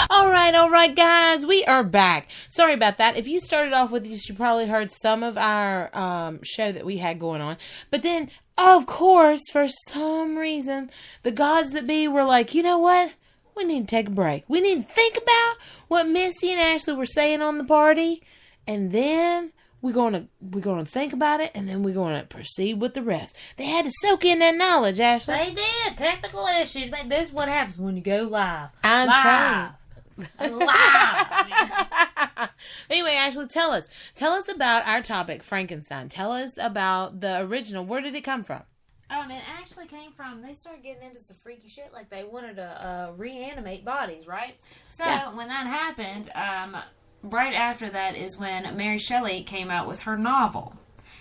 All right, guys, we are back. Sorry about that. If you started off with this, you probably heard some of our show that we had going on. But then, of course, for some reason, the gods that be were like, you know what? We need to take a break. We need to think about what Missy and Ashley were saying on the party, and then we're gonna think about it, and then we're gonna proceed with the rest. They had to soak in that knowledge, Ashley. They did. Technical issues. Man, this is what happens when you go live. I'm trying. Live. Anyway, Ashley, tell us about our topic, Frankenstein. Tell us about the original. Where did it come from? It actually came from, they started getting into some freaky shit, like they wanted to reanimate bodies, right? So, when that happened, right after that is when Mary Shelley came out with her novel.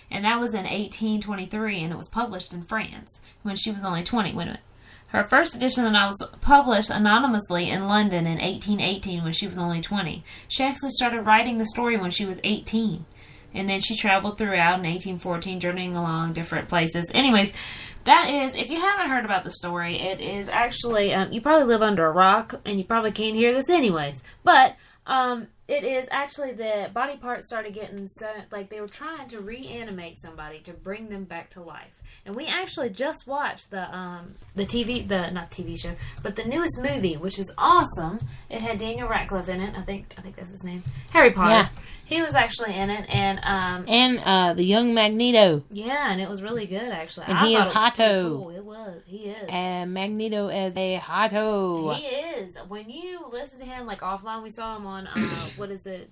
And that was in 1823, and it was published in France when she was only 20. Wait a minute. Her first edition of the novel was published anonymously in London in 1818 when she was only 20. She actually started writing the story when she was 18. And then she traveled throughout in 1814, journeying along different places. Anyways, that is, if you haven't heard about the story, it is actually, you probably live under a rock, and you probably can't hear this anyways. But, it is actually the body parts started getting so, like they were trying to reanimate somebody to bring them back to life. And we actually just watched not TV show, but the newest movie, which is awesome. It had Daniel Radcliffe in it. I think that's his name. Harry Potter. Yeah. He was actually in it, and the young Magneto. Yeah, and it was really good actually. And he is Hotto. Cool. It was. He is. And Magneto is a Hotto. He is. When you listen to him like offline, we saw him on what is it?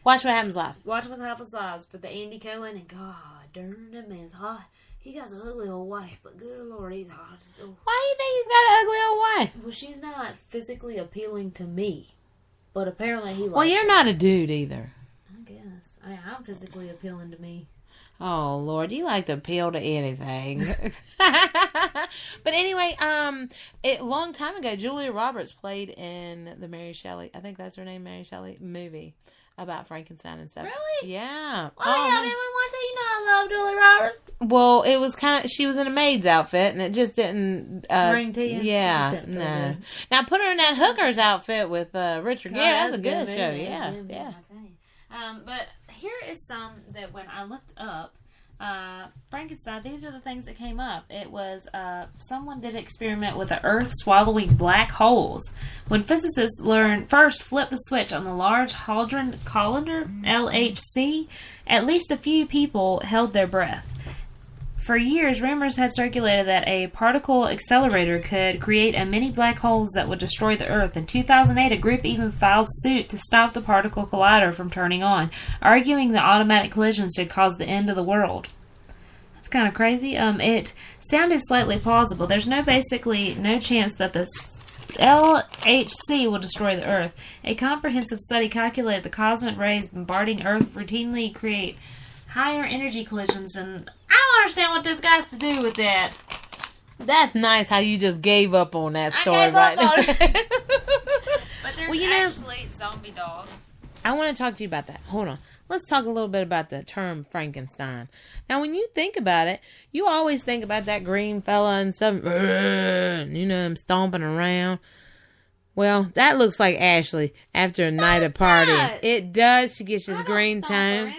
Watch What Happens Live. Watch What Happens Live for the Andy Cohen, and God darn, that man's hot. He got an ugly old wife, but good Lord, he's hot. Why do you think he's got an ugly old wife? Well, she's not physically appealing to me, but apparently he likes Well, you're not a dude either. I guess. I'm physically appealing to me. Oh, Lord, you like to appeal to anything. But anyway, a long time ago, Julia Roberts played in the Mary Shelley, I think that's her name, Mary Shelley movie about Frankenstein and stuff. Really? Yeah. Why y'all didn't watch that? You know I love Julia Roberts. Well, it was she was in a maid's outfit, and it just didn't... ring to you? Yeah, no. Now, put her in that hooker's outfit with Richard Gere. That's a good show. Yeah. But here is some that when I looked up, Frankenstein, these are the things that came up. It was, someone did an experiment with the Earth swallowing black holes. When physicists first flipped the switch on the Large Hadron Collider, LHC, at least a few people held their breath. For years, rumors had circulated that a particle accelerator could create a mini black holes that would destroy the Earth. In 2008, a group even filed suit to stop the particle collider from turning on, arguing that automatic collisions should cause the end of the world. That's kind of crazy. It sounded slightly plausible. There's no chance that the LHC will destroy the Earth. A comprehensive study calculated the cosmic rays bombarding Earth routinely create higher energy collisions, and I don't understand what this got to do with that. That's nice how you just gave up on that story right now. But there's actually zombie dogs. I want to talk to you about that. Hold on. Let's talk a little bit about the term Frankenstein. Now, when you think about it, you always think about that green fella and some, him stomping around. Well, that looks like Ashley after a night of partying. It does. She gets this green tone.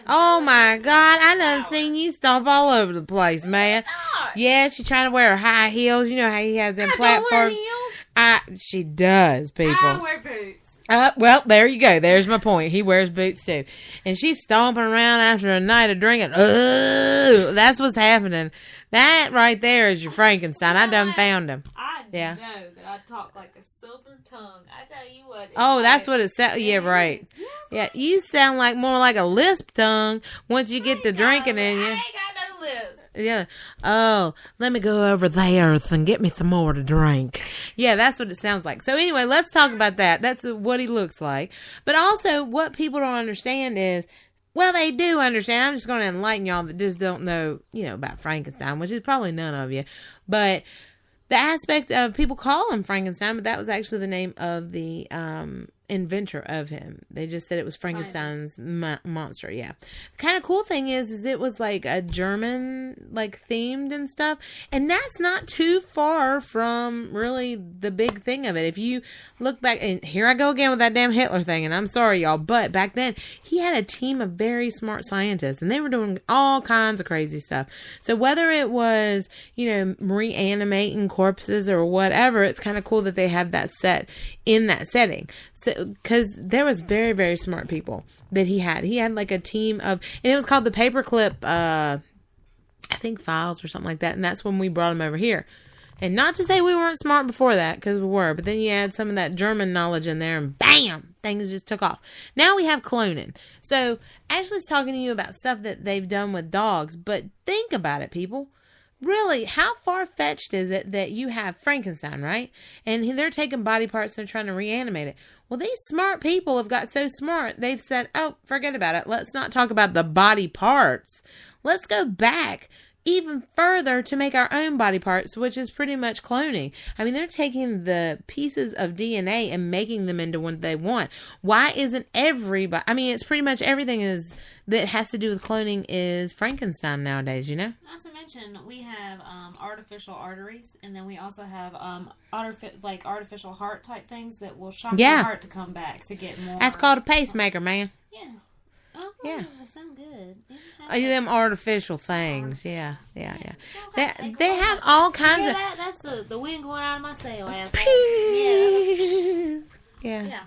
Oh my God, I done seen you stomp all over the place, man. Yeah, she's trying to wear her high heels. You know how he has them platforms. She does, people. I wear boots. Well, there you go. There's my point. He wears boots too. And she's stomping around after a night of drinking. That's what's happening. That right there is your Frankenstein. I done found him. I know that I talk like a silver tongue. I tell you what. Oh, that's what it sounds. Yeah, right. Yeah, you sound like more like a lisp tongue once you get the drinking in you. I ain't got no lisp. Yeah. Oh, let me go over there and get me some more to drink. Yeah, that's what it sounds like. So anyway, let's talk about that. That's what he looks like. But also, what people don't understand is, well, they do understand. I'm just going to enlighten y'all that just don't know, about Frankenstein, which is probably none of you. But the aspect of people call him Frankenstein, but that was actually the name of the inventor of him. They just said it was Frankenstein's monster. Yeah. The kind of cool thing is it was like a German, like themed and stuff. And that's not too far from really the big thing of it. If you look back, and here I go again with that damn Hitler thing, and I'm sorry, y'all, but back then he had a team of very smart scientists, and they were doing all kinds of crazy stuff. So whether it was, reanimating corpses or whatever, it's kind of cool that they had that set in that setting. So, because there was very, very smart people that he had. He had like a team of, and it was called the Paperclip, I think Files or something like that. And that's when we brought him over here. And not to say we weren't smart before that, because we were, but then you add some of that German knowledge in there and bam, things just took off. Now we have cloning. So Ashley's talking to you about stuff that they've done with dogs, but think about it, people. Really, how far-fetched is it that you have Frankenstein, right? And they're taking body parts and they're trying to reanimate it. Well, these smart people have got so smart, they've said, oh, forget about it. Let's not talk about the body parts. Let's go back even further to make our own body parts, which is pretty much cloning. I mean, they're taking the pieces of DNA and making them into what they want. Why isn't everybody... I mean, it's pretty much everything that has to do with cloning is Frankenstein nowadays, Not to mention, we have artificial arteries, and then we also have artificial heart type things that will shock your heart to come back to get more. That's called a pacemaker, man. Yeah. Oh, yeah. They sound good. Them artificial things. Yeah. They have all kinds of... That's the wind going out of my sail, asshole. Yeah.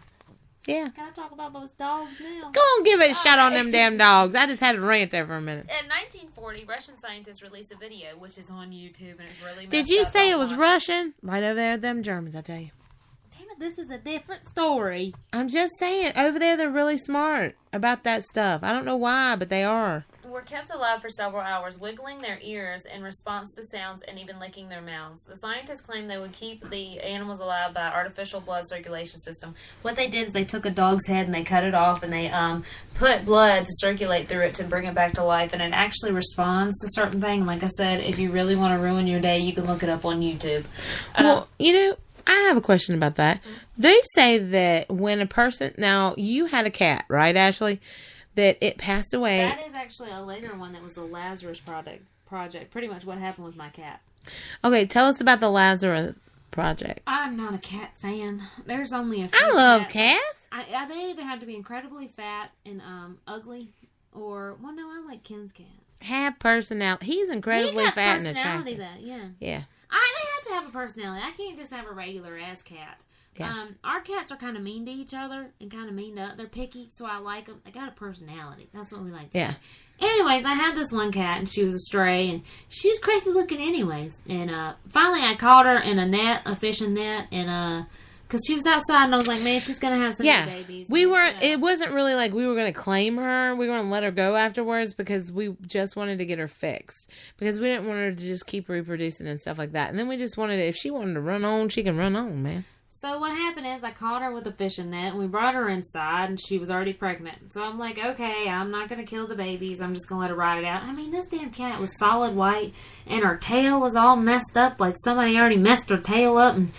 Can I talk about those dogs now? Go on, give it a shot on them damn dogs. I just had to rant there for a minute. In 1940, Russian scientists released a video, which is on YouTube, and it's really messed Did you up. say it was Russian? Right over there, them Germans, I tell you. Damn it, this is a different story. I'm just saying, over there they're really smart about that stuff. I don't know why, but they are. Were kept alive for several hours, wiggling their ears in response to sounds and even licking their mouths. The scientists claimed they would keep the animals alive by artificial blood circulation system. What they did is they took a dog's head and they cut it off and they put blood to circulate through it to bring it back to life, and it actually responds to certain things. Like I said, if you really want to ruin your day, you can look it up on YouTube. Well, I have a question about that. They say that when a person... Now, you had a cat, right, Ashley? That it passed away. That is actually a later one that was the Lazarus project. Pretty much what happened with my cat. Okay, tell us about the Lazarus project. I'm not a cat fan. There's only a few I love cats. They either have to be incredibly fat and ugly, or... Well, no, I like Ken's cat. Have personality. He's incredibly fat and attractive. Yeah. Yeah. They have to have a personality. I can't just have a regular ass cat. Yeah. Our cats are kind of mean to each other and kind of mean to... They're picky, so I like them. They got a personality. That's what we like to say. Anyways, I had this one cat, and she was a stray, and she was crazy looking anyways. And finally, I caught her in a fishing net, and because she was outside, and I was like, man, she's going to have some new babies. It wasn't really like we were going to claim her. We were going to let her go afterwards because we just wanted to get her fixed. Because we didn't want her to just keep reproducing and stuff like that. And then we just wanted, if she wanted to run on, she can run on, man. So what happened is I caught her with a fishing net, and we brought her inside, and she was already pregnant. So I'm like, okay, I'm not going to kill the babies. I'm just going to let her ride it out. I mean, this damn cat was solid white, and her tail was all messed up, like somebody already messed her tail up. And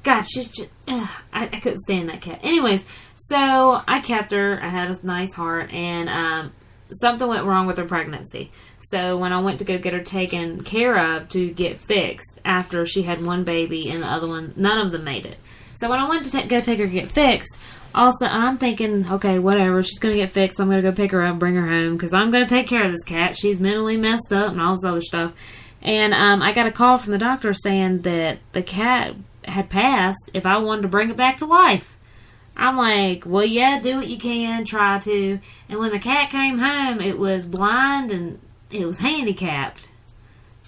God, she's just, I couldn't stand that cat. Anyways, so I kept her. I had a nice heart, and something went wrong with her pregnancy. So when I went to go get her taken care of to get fixed, after she had one baby and the other one, none of them made it. So when I went to go take her to get fixed, also I'm thinking, okay, whatever, she's going to get fixed. I'm going to go pick her up, bring her home, because I'm going to take care of this cat. She's mentally messed up and all this other stuff. And I got a call from the doctor saying that the cat had passed if I wanted to bring it back to life. I'm like, well, yeah, do what you can, try to. And when the cat came home, it was blind and it was handicapped.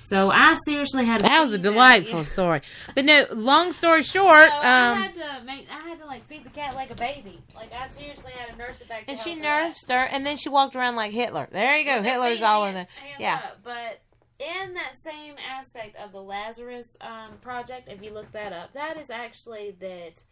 So I seriously had to... That was a delightful story. But no, long story short... So I had to feed the cat like a baby. Like, I seriously had to nurse it back to And health. she nursed her, and then she walked around like Hitler. There you go. Hitler's all in there. Yeah. But in that same aspect of the Lazarus project, if you look that up, that is actually that...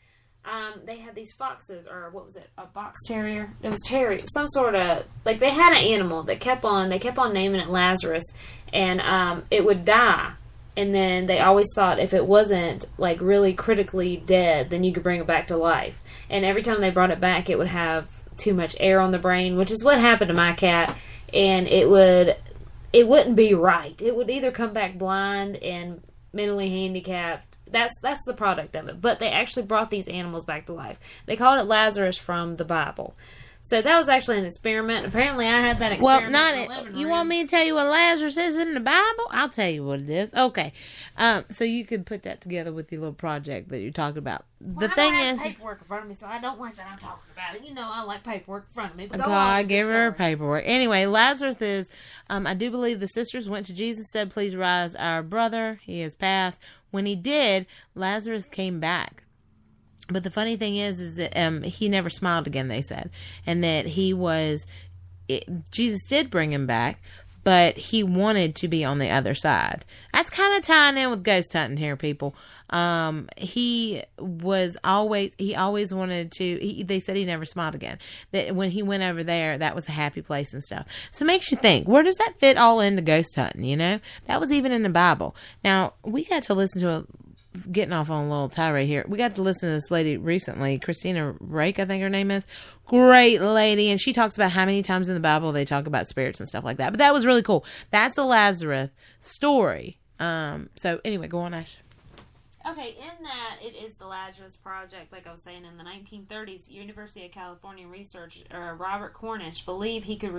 they had these foxes, or what was it? A box terrier? It was terrier, some sort of, like, they had an animal that kept on naming it Lazarus, and it would die And then they always thought if it wasn't, like, really critically dead, then you could bring it back to life. And every time they brought it back, it would have too much air on the brain, which is what happened to my cat. And it wouldn't be right. It would either come back blind and mentally handicapped. That's the product of it. But they actually brought these animals back to life. They called it Lazarus from the Bible. So that was actually an experiment. Apparently, I had that experiment. Well, not it. You want me to tell you what Lazarus is in the Bible? I'll tell you what it is. Okay. So you could put that together with your little project that you're talking about. The thing I don't is, have paperwork in front of me, so I don't like that I'm talking about it. You know, I like paperwork in front of me. But God gave her paperwork. Anyway, Lazarus is, I do believe the sisters went to Jesus, said, please rise our brother. He has passed. When he did, Lazarus came back. But the funny thing is that he never smiled again, they said. And that Jesus did bring him back, but he wanted to be on the other side. That's kind of tying in with ghost hunting here, people. He always wanted to, they said he never smiled again. That when he went over there, that was a happy place and stuff. So it makes you think, where does that fit all into ghost hunting, you know? That was even in the Bible. Now, we got to listen to getting off on a little tirade here. We got to listen to this lady recently, Christina Rake, I think her name is. Great lady. And she talks about how many times in the Bible they talk about spirits and stuff like that. But that was really cool. That's a Lazarus story. So anyway, go on, Ash. Okay, in that, it is the Lazarus Project, like I was saying, in the 1930s, University of California researcher Robert Cornish believed he could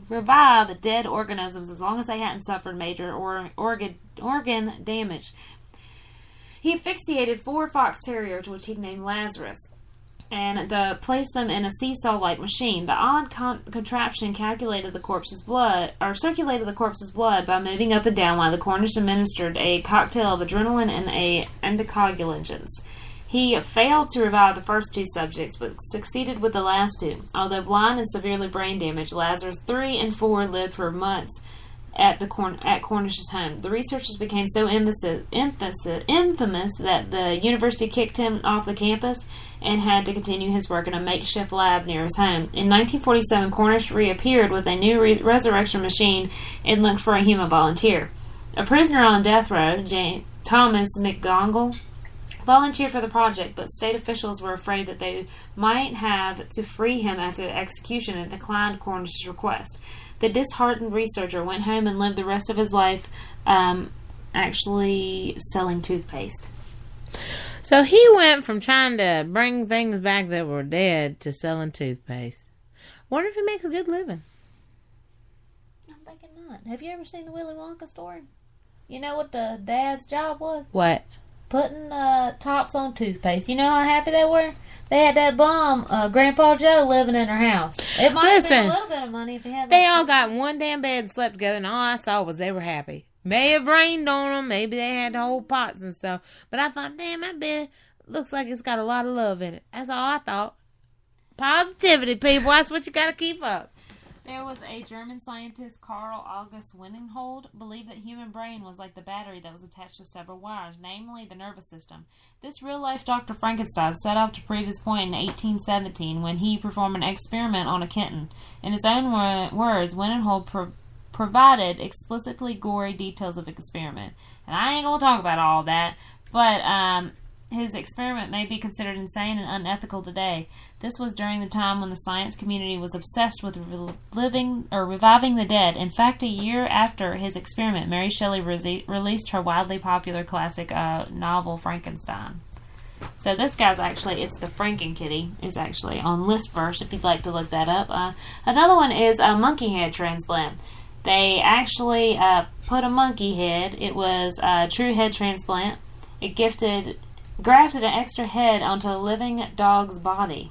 revive dead organisms as long as they hadn't suffered major organ damage. He asphyxiated 4 fox terriers, which he named Lazarus, and placed them in a seesaw-like machine. The odd contraption circulated the corpse's blood by moving up and down while the Cornish administered a cocktail of adrenaline and anticoagulants. He failed to revive the first 2 subjects, but succeeded with the last 2. Although blind and severely brain damaged, Lazarus 3 and 4 lived for months at Cornish's home. The researchers became so infamous that the university kicked him off the campus and had to continue his work in a makeshift lab near his home. In 1947, Cornish reappeared with a new resurrection machine and looked for a human volunteer. A prisoner on death row, Thomas McGonagall, volunteered for the project, but state officials were afraid that they might have to free him after the execution and declined Cornish's request. The disheartened researcher went home and lived the rest of his life actually selling toothpaste. So he went from trying to bring things back that were dead to selling toothpaste. Wonder if he makes a good living. I'm thinking not. Have you ever seen the Willy Wonka story? You know what the dad's job was? What? Putting tops on toothpaste. You know how happy they were? They had that bum, Grandpa Joe, living in their house. It might have been a little bit of money if he had that. They all got in one damn bed and slept together, and all I saw was they were happy. May have rained on them. Maybe they had whole pots and stuff. But I thought, damn, that bed looks like it's got a lot of love in it. That's all I thought. Positivity, people. That's what you got to keep up. There was a German scientist, Karl August Wennenhold, believed that human brain was like the battery that was attached to several wires, namely the nervous system. This real-life Dr. Frankenstein set out to prove his point in 1817 when he performed an experiment on a kitten. In his own words, Wennenhold provided explicitly gory details of experiment. And I ain't going to talk about all that, but his experiment may be considered insane and unethical today. This was during the time when the science community was obsessed with reviving the dead. In fact, a year after his experiment, Mary Shelley released her wildly popular classic novel Frankenstein. So this guy's actually, it's the Frankenkitty, is actually on Listverse if you'd like to look that up. Another one is a monkey head transplant. They actually put a monkey head. It was a true head transplant. It grafted an extra head onto a living dog's body,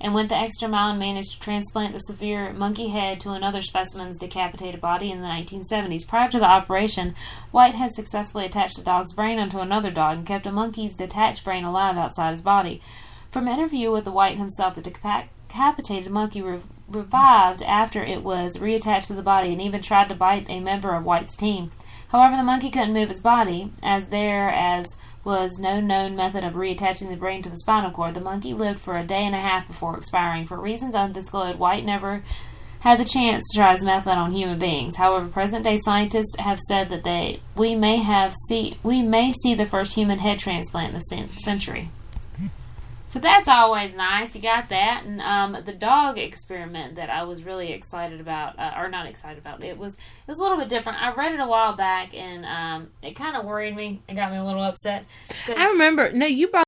and went the extra mile and managed to transplant the severe monkey head to another specimen's decapitated body in the 1970s. Prior to the operation, White had successfully attached the dog's brain onto another dog and kept a monkey's detached brain alive outside his body. From an interview with the White himself, the decapitated monkey revived after it was reattached to the body and even tried to bite a member of White's team. However, the monkey couldn't move its body, as was no known method of reattaching the brain to the spinal cord. The monkey lived for a day and a half before expiring. For reasons undisclosed, White never had the chance to try his method on human beings. However, present-day scientists have said that we may see the first human head transplant in the century. So that's always nice. You got that. And the dog experiment that I was really excited about, or not excited about, it was a little bit different. I read it a while back, and it kind of worried me. It got me a little upset. I remember. No, you brought